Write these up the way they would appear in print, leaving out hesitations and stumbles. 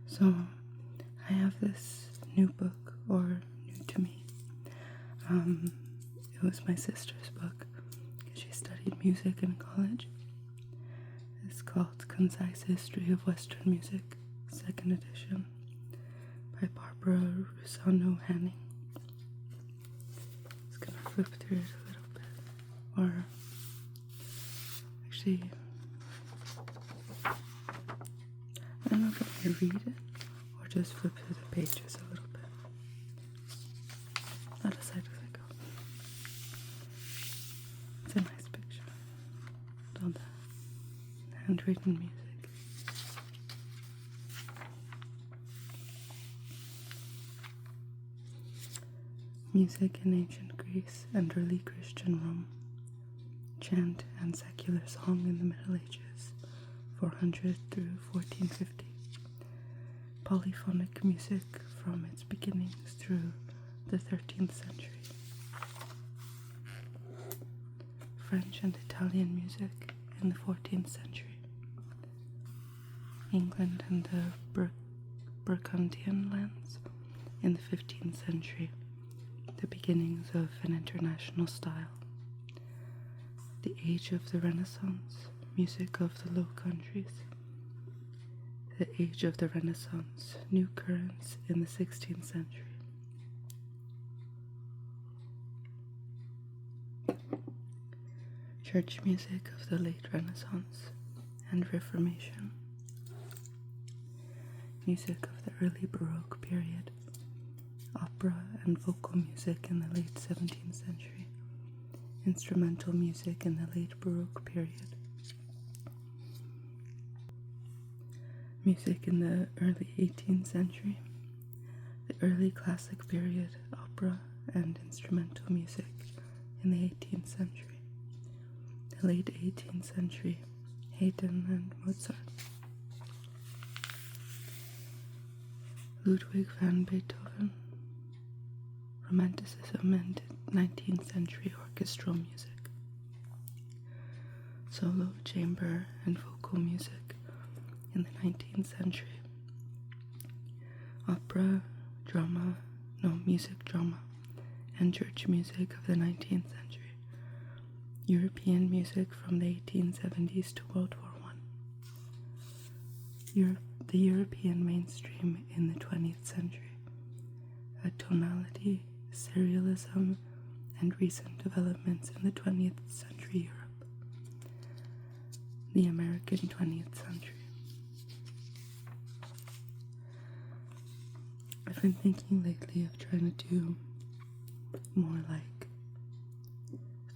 So I have this new book, or new to me. It was my sister's book because she studied music in college. It's called Concise History of Western Music, 2nd edition, by Barbara Rusano Hanning. Just gonna flip through it a little bit, or actually, I don't know if I read it or just flip through the pages a little bit. I'll decide as I go. It's a nice picture. All the handwritten music. Music in ancient Greece and early Christian Rome. Chant and secular song in the Middle Ages, 400 through 1450. Polyphonic music from its beginnings through the 13th century. French and Italian music in the 14th century. England and the Burgundian lands in the 15th century. The beginnings of an international style. The age of the Renaissance, music of the Low Countries. The age of the Renaissance, new currents in the 16th century. Church music of the late Renaissance and Reformation. Music of the early Baroque period. Opera and vocal music in the late 17th century. Instrumental music in the late Baroque period. Music in the early 18th century. The early classic period, opera and instrumental music in the 18th century. The late 18th century, Haydn and Mozart. Ludwig van Beethoven. Romanticism and 19th century orchestral music. Solo, chamber, and vocal music in the 19th century. Opera, music drama, and church music of the 19th century. European music from the 1870s to World War I. The European mainstream in the 20th century. A tonality, serialism, and recent developments in the 20th century Europe. The American 20th century. I've been thinking lately of trying to do more like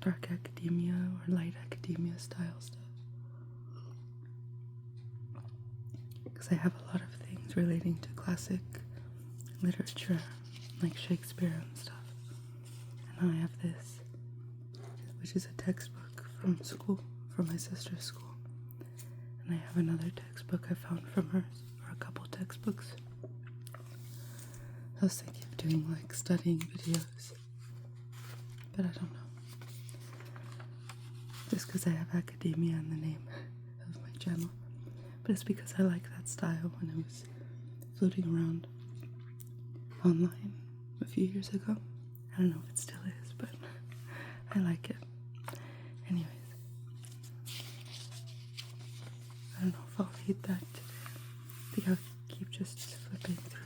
dark academia or light academia style stuff. Because I have a lot of things relating to classic literature, like Shakespeare and stuff. And I have this, which is a textbook from school, from my sister's school. And I have another textbook I found from hers, or a couple textbooks. I was thinking of doing like studying videos, but I don't know. Just because I have academia in the name of my channel. But it's because I like that style when it was floating around online a few years ago. I don't know if it still is, but I like it. Anyways, I don't know if I'll read that today. I think I'll keep just flipping through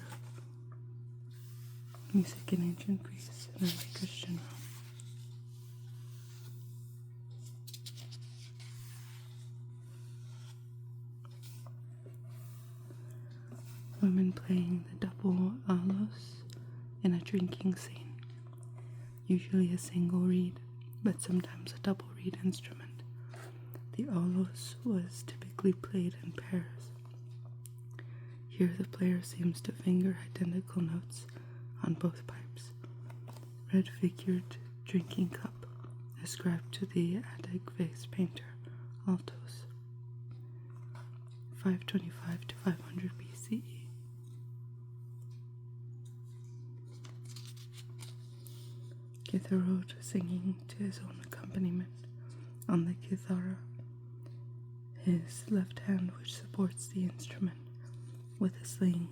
music in ancient Greece and early Christian Rome. Women playing the double aulos in a drinking scene. Usually a single reed, but sometimes a double reed instrument. The aulos was typically played in pairs. Here the player seems to finger identical notes on both pipes. Red figured drinking cup, ascribed to the Attic vase painter, Altos. 525 to 500 BCE. Kitharod singing to his own accompaniment on the kithara. His left hand, which supports the instrument, with a sling,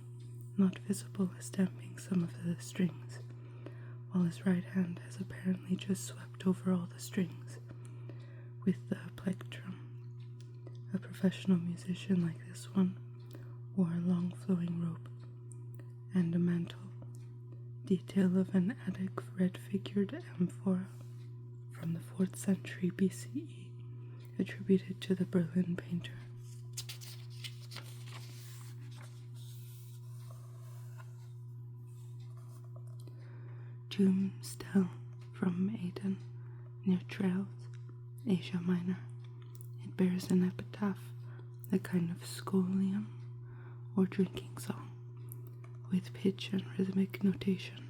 not visible as damping some of the strings, while his right hand has apparently just swept over all the strings with the plectrum. A professional musician like this one wore a long flowing robe and a mantle, detail of an Attic red-figured amphora from the 4th century BCE, attributed to the Berlin painter. Tomb stele from Aden, near Trails, Asia Minor. It bears an epitaph, a kind of scholium or drinking song, with pitch and rhythmic notation,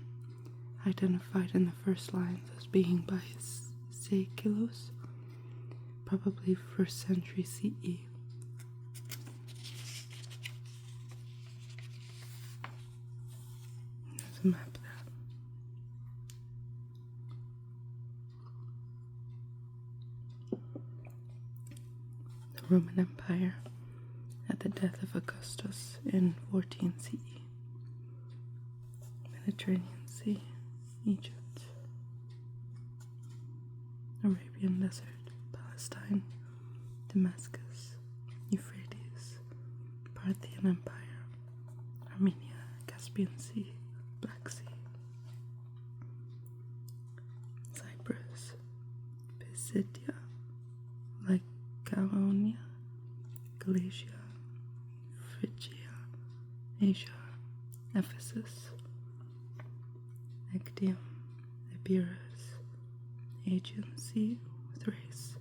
identified in the first lines as being by Seikilos, probably 1st century CE. There's a map there. The Roman Empire at the death of Augustus in 14 CE. Mediterranean Sea, Egypt, Arabian Desert, Palestine, Damascus, Euphrates, Parthian Empire, Armenia, Caspian Sea, Black Sea, Cyprus, Pisidia, Lycaonia, Galatia, Phrygia, Asia, Ephesus, Actium, Epirus, Aegean Sea, Thrace,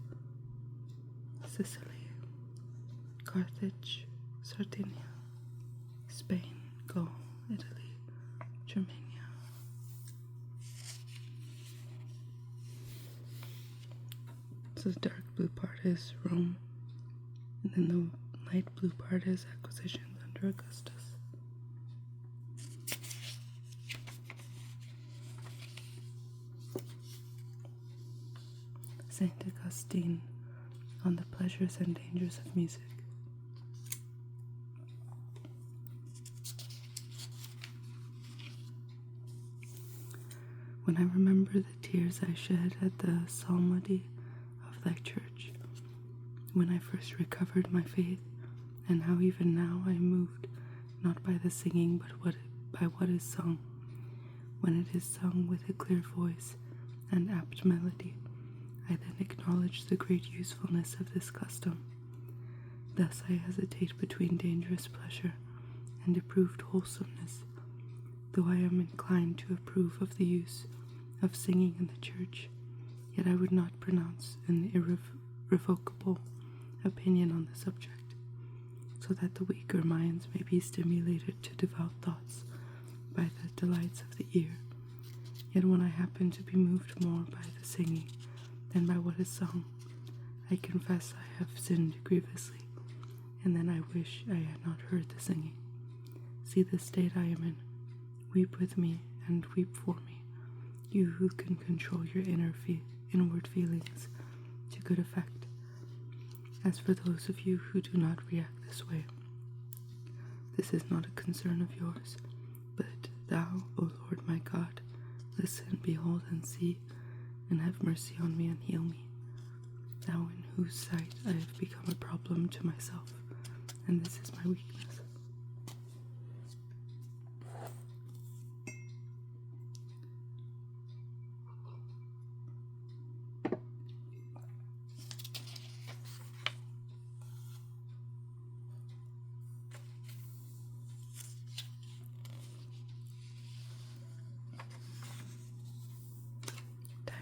Sicily, Carthage, Sardinia, Spain, Gaul, Italy, Germania. So the dark blue part is Rome, and then the light blue part is acquisitions under Augustus. Saint Augustine on the pleasures and dangers of music. When I remember the tears I shed at the psalmody of thy church, when I first recovered my faith, and how even now I am moved, not by the singing, but by what is sung, when it is sung with a clear voice and apt melody, I then acknowledge the great usefulness of this custom. Thus I hesitate between dangerous pleasure and approved wholesomeness, though I am inclined to approve of the use of singing in the church, yet I would not pronounce an irrevocable opinion on the subject, so that the weaker minds may be stimulated to devout thoughts by the delights of the ear. Yet when I happen to be moved more by the singing than by what is sung, I confess I have sinned grievously, and then I wish I had not heard the singing. See the state I am in. Weep with me and weep for me, you who can control your inward feelings to good effect. As for those of you who do not react this way, this is not a concern of yours, but thou, O Lord my God, listen, behold, and see, and have mercy on me and heal me, thou in whose sight I have become a problem to myself, and this is my weakness.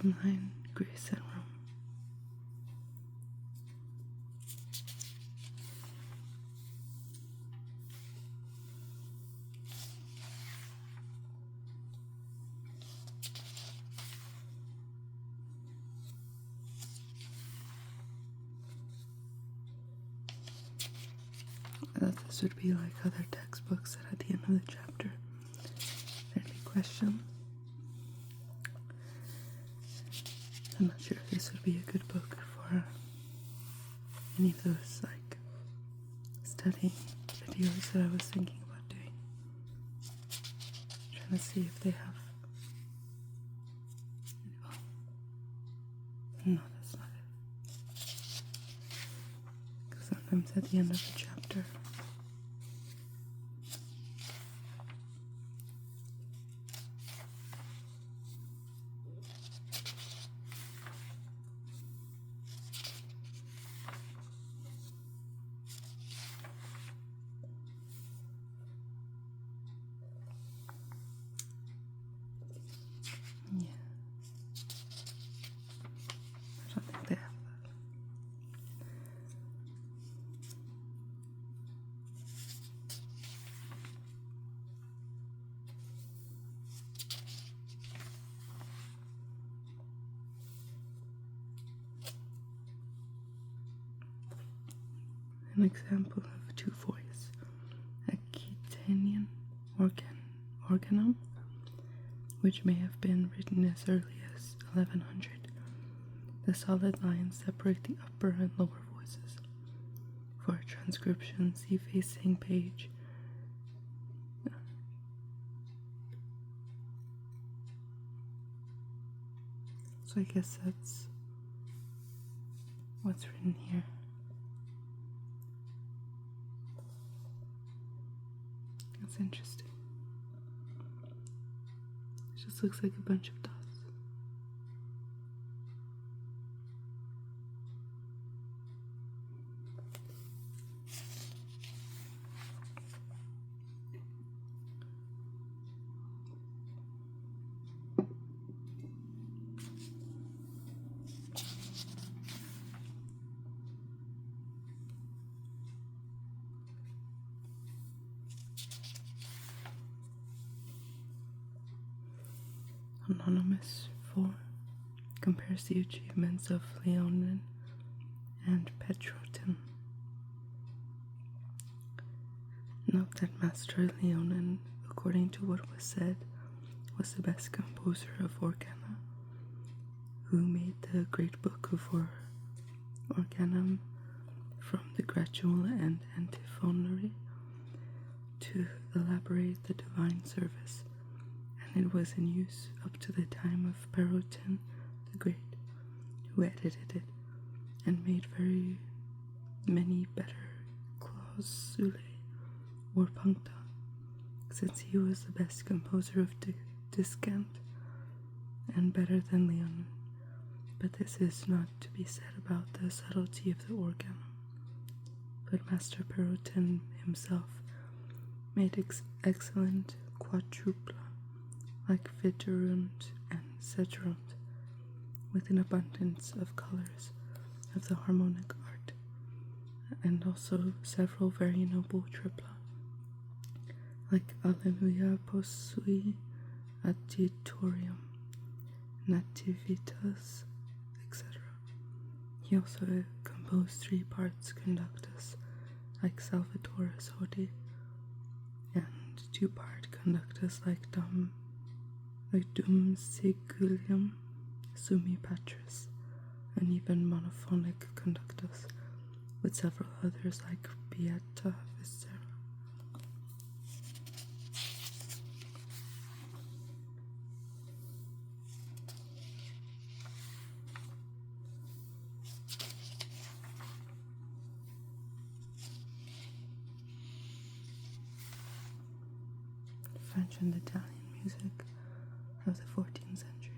Timeline, Greece and Rome. I thought this would be like other textbooks that at the end of the chapter there'd be questions. I'm not sure if this would be a good book for any of those like studying videos that I was thinking about. trying to see if they have. No, that's not it. Because sometimes at the end of a chapter, yeah, I don't think they have that. An example of two voice, a Quitanian organum, which may have been written as early as 1100. The solid lines separate the upper and lower voices. For a transcription, see facing page. So I guess that's what's written here. That's interesting. It just looks like a bunch of dots. Anonymous 4 compares the achievements of Leonin and Petrotin. Note that Master Leonin, according to what was said, was the best composer of Organa, who made the great book of Organum from the gradual and antiphonary to elaborate the divine service, and it was in use up to the time of Perotin the Great, who edited it and made very many better clausulae or puncta, since he was the best composer of discant and better than Leonin. But this is not to be said about the subtlety of the organum. But Master Perotin himself made excellent quadrupla, like Viterunt and Ceterunt, with an abundance of colors of the harmonic art, and also several very noble tripla, like Alleluia Posui Additorium, Nativitas, etc. He also composed 3 parts conductus, like Salvatoris Hodi, and 2-part conductus like Dum Segulium Summi Patris, and even monophonic conductus, with several others like Pieta Viscera. French and Italian music of the 14th century.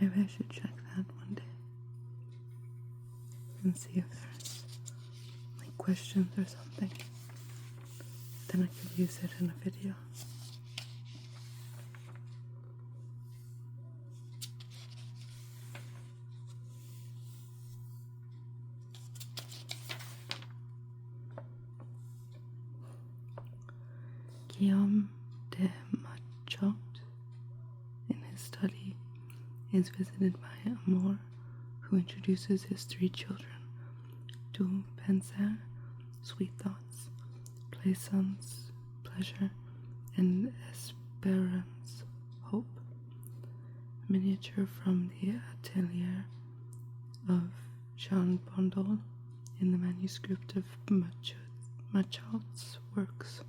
Maybe I should check that one day and see if there's like questions or something. Then I could use it in a video. Guillaume de Machaut, in his study, is visited by Amour, who introduces his 3 children to penser, sweet thoughts, plaisance, pleasure, and espérance, hope. a miniature from the atelier of Jean Bondol in the manuscript of Machaut's works.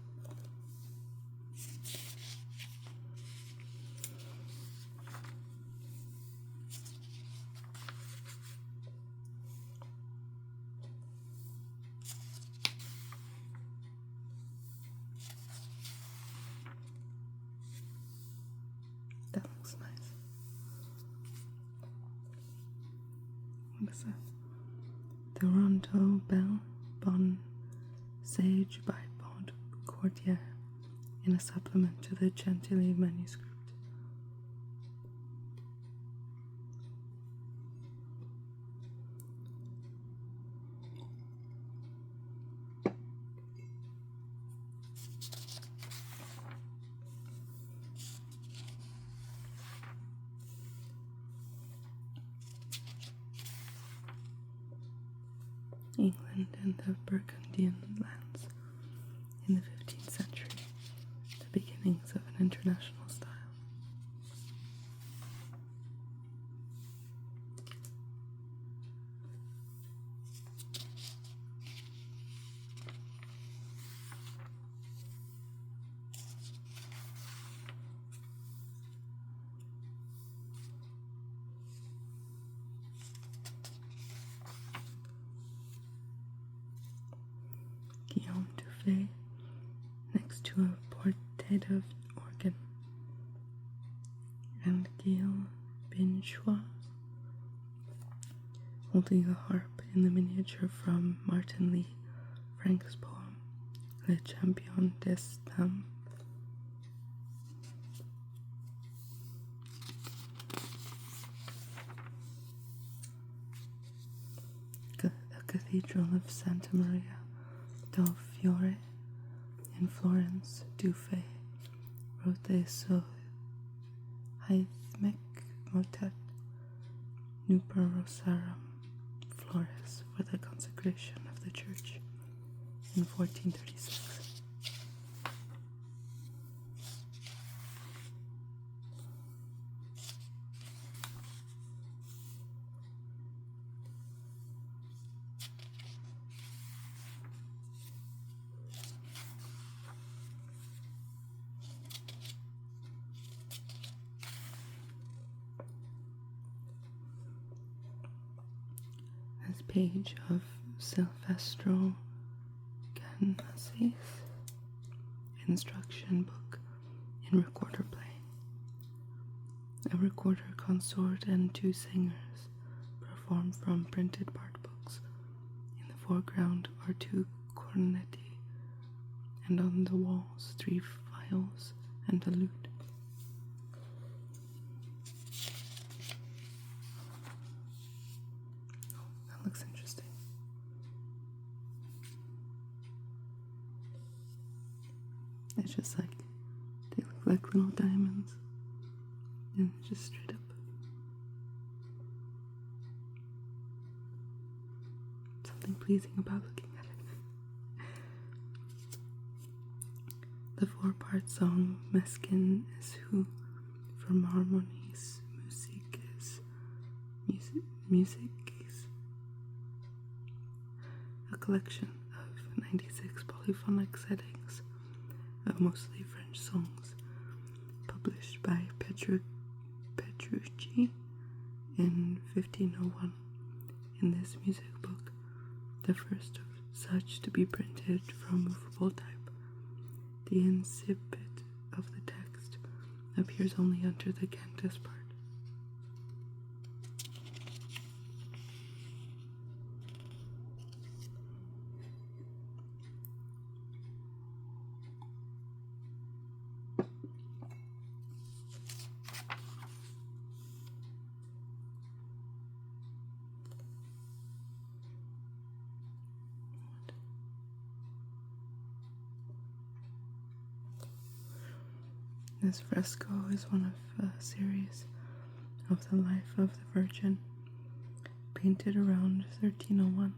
That looks nice. What is that? The Rondeau Belle Bon Sage by Baud Cordier in a supplement to the Chantilly manuscript. England and the Burgundian lands in the 15th century, the beginnings of an international style. Guillaume Dufay next to a portative organ, and Gilles Binchois holding a harp in the miniature from Martin Lee Frank's poem Le Champion des Dames. The Cathedral of Santa Maria del Fiore in Florence. Dufay wrote the Hythmic motet Nuper Rosarum Flores for the consecration of the church in 1436. This page of Silvestro Canasi's instruction book in recorder playing. A recorder consort and two singers perform from printed part books. In the foreground are two cornetti, and on the walls 3 viols and a lute. Looks interesting. It's just like, they look like little diamonds. And just straight up. Something pleasing about looking at it. The 4-part song Meskin is Who from Harmonies Musiques. A collection of 96 polyphonic settings of mostly French songs, published by Petrucci in 1501. In this music book, the first of such to be printed from movable type, the incipit of the text appears only under the cantus part. This fresco is one of a series of the life of the Virgin, painted around 1301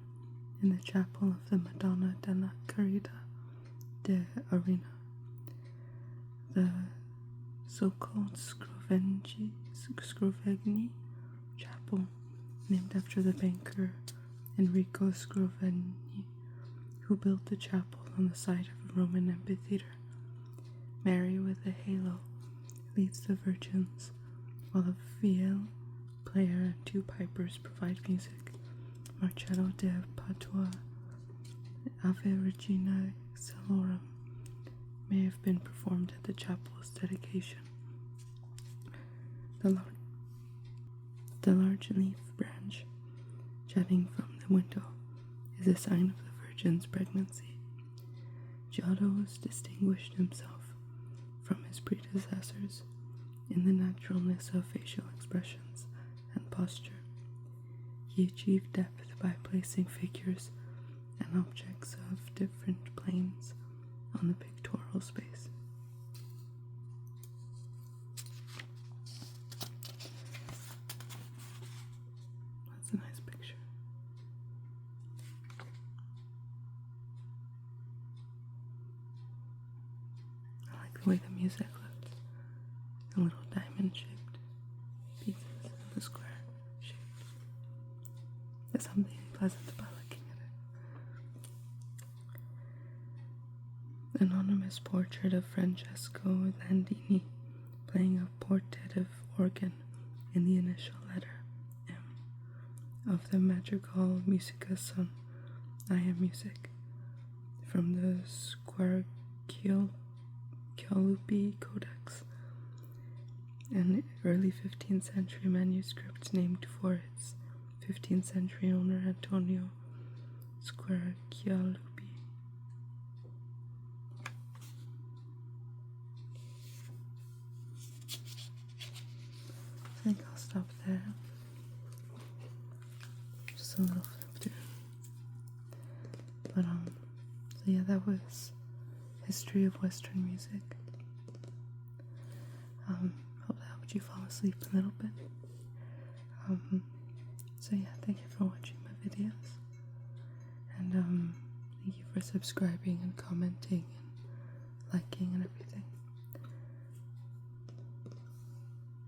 in the chapel of the Madonna della Carità de Arena. The so-called Scrovegni Chapel, named after the banker Enrico Scrovegni, who built the chapel on the site of a Roman amphitheater. Mary with a halo leads the virgins, while a viol player and two pipers provide music. Marcello de Padua, Ave Regina Excellorum, may have been performed at the chapel's dedication. The large leaf branch jutting from the window is a sign of the Virgin's pregnancy. Giotto has distinguished himself from his predecessors in the naturalness of facial expressions and posture. He achieved depth by placing figures and objects of different planes on the pictorial space. That's a nice picture. I like the way the music looks. The little diamond-shaped pieces in the square shape. There's something pleasant about looking at it. Anonymous portrait of Francesco Landini playing a portative organ in the initial letter M of the Madrigal Musica Son I Am Music from the Squarcialupi Codex, an early 15th century manuscript named for its 15th century owner Antonio Squarcialupi. I think I'll stop there. Just a little flip through. But so yeah, that was history of Western music. Hope that helped you fall asleep a little bit. So yeah, thank you for watching my videos, and thank you for subscribing and commenting and liking and everything.